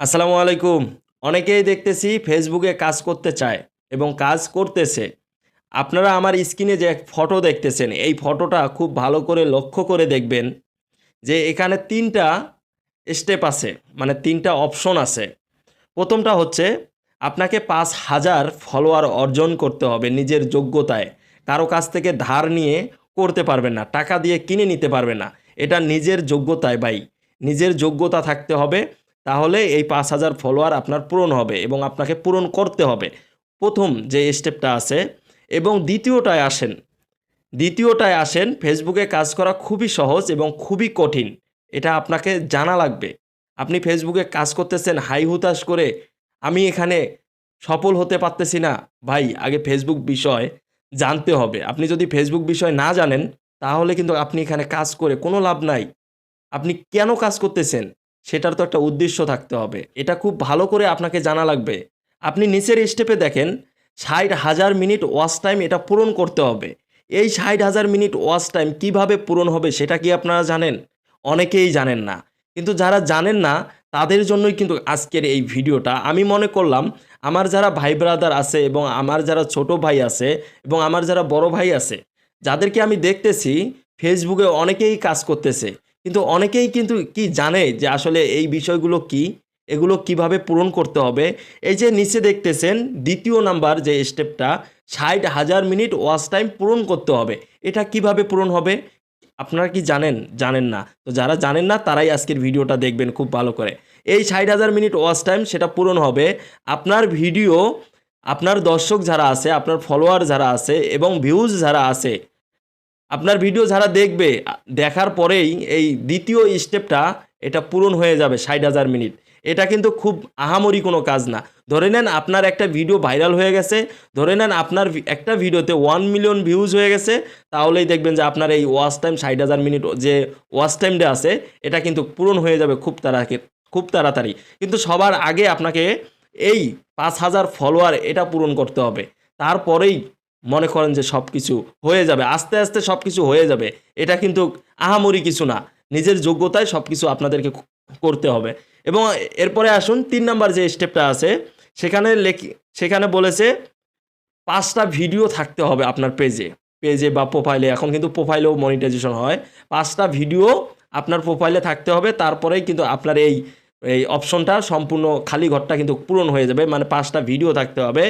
আসসালামু আলাইকুম। অনেকেই দেখতেছি ফেসবুকে কাজ করতে চায় এবং কাজ করতেছে। আপনারা আমার স্ক্রিনে যে ফটো দেখতেছেন, এই ফটোটা খুব ভালো করে লক্ষ্য করে দেখবেন যে এখানে ৩ টা স্টেপ আছে, মানে ৩ টা অপশন আছে। ১ম টা হচ্ছে আপনাকে ৫,০০০ ফলোয়ার অর্জন করতে হবে নিজের যোগ্যতায়। কারো কাছ থেকে ধার নিয়ে করতে পারবেন না, টাকা দিয়ে কিনে নিতে পারবেন না। এটা নিজের যোগ্যতায় ভাই, নিজের যোগ্যতা থাকতে হবে। তাহলে এই ৫,০০০ ফলোয়ার আপনার পূরণ হবে এবং আপনাকে পূরণ করতে হবে। ১ম যে স্টেপটা আছে এবং দ্বিতীয়টায় আসেন ফেসবুকে কাজ করা খুবই সহজ এবং খুবই কঠিন। এটা আপনাকে জানা লাগবে। আপনি ফেসবুকে কাজ করতেছেন হাই হুতাশ করে, আমি এখানে সফল হতে পারতেছি না। ভাই আগে ফেসবুক বিষয় জানতে হবে। আপনি যদি ফেসবুক বিষয় না জানেন, তাহলে কিন্তু আপনি এখানে কাজ করে কোনো লাভ নাই। আপনি কেন কাজ করতেছেন? সেটার তো একটা উদ্দেশ্য থাকতে হবে। এটা খুব ভালো করে আপনাকে জানা লাগবে। আপনি নিচের স্টেপে দেখেন ৬০,০০০ মিনিট ওয়াচ টাইম এটা পূরণ করতে হবে। এই ৬০,০০০ মিনিট ওয়াচ টাইম কিভাবে পূরণ হবে সেটা কি আপনারা জানেন? অনেকেই জানেন না। কিন্তু যারা জানেন না তাদের জন্যই কিন্তু আজকের এই ভিডিওটা। আমি মনে করলাম আমার যারা ভাই ব্রাদার আছে এবং আমার যারা ছোট ভাই আছে এবং আমার যারা বড় ভাই আছে, যাদেরকে আমি দেখতেছি ফেসবুকে অনেকেই কাজ করতেছে। কিন্তু অনেকেই কিন্তু কি জানে যে আসলে এই বিষয়গুলো কি? এগুলো কিভাবে পূরণ করতে হবে? এই যে নিচে দেখতেছেন ২য় নাম্বার যে স্টেপটা ৬০,০০০ মিনিট ওয়াচ টাইম পূরণ করতে হবে। এটা কিভাবে পূরণ হবে? আপনারা কি জানেন? জানেন না। তো যারা জানেন না তারাই আজকের ভিডিওটা দেখবেন খুব ভালো করে। এই ৬০,০০০ মিনিট ওয়াচ টাইম সেটা পূরণ হবে আপনার ভিডিও, আপনার দর্শক যারা আছে, আপনার ফলোয়ার যারা আছে এবং ভিউজ যারা আছে, আপনার ভিডিও যারা দেখবে দেখার পরেই এই ২য় স্টেপটা এটা পূরণ হয়ে যাবে ৬০,০০০ মিনিট। এটা কিন্তু খুব আহামরি কোনো কাজ না। ধরে নেন আপনার একটা ভিডিও ভাইরাল হয়ে গেছে, ধরে নেন আপনার একটা ভিডিওতে 1 মিলিয়ন ভিউজ হয়ে গেছে, তাহলেই দেখবেন যে আপনার এই ওয়াচ টাইম ৬০,০০০ মিনিট যে ওয়াচ টাইমটা আছে এটা কিন্তু পূরণ হয়ে যাবে খুব তাড়াতাড়ি। কিন্তু সবার আগে আপনাকে এই ৫,০০০ ফলোয়ার এটা পূরণ করতে হবে। তারপরেই মনে করেন যে সব কিছু হয়ে যাবে। আস্তে, আস্তে সব কিছু হয়ে যাবে। এটা কিন্তু আহামরি কিছু না। নিজের যোগ্যতায় সব কিছু আপনাদেরকে করতে হবে। এবং এরপরে আসুন ৩ নাম্বার যে স্টেপটা আছে সেখানে সেখানে বলেছে ৫ টা ভিডিও থাকতে হবে আপনার পেজে বা প্রোফাইলে। এখন কিন্তু প্রোফাইলেও মনিটাইজেশন হয়। ৫ টা ভিডিও আপনার প্রোফাইলে থাকতে হবে। তারপরেই কিন্তু আপনার এই অপশনটা সম্পূর্ণ খালি ঘরটা কিন্তু পূরণ হয়ে যাবে। মানে ৫ টা ভিডিও থাকতে হবে।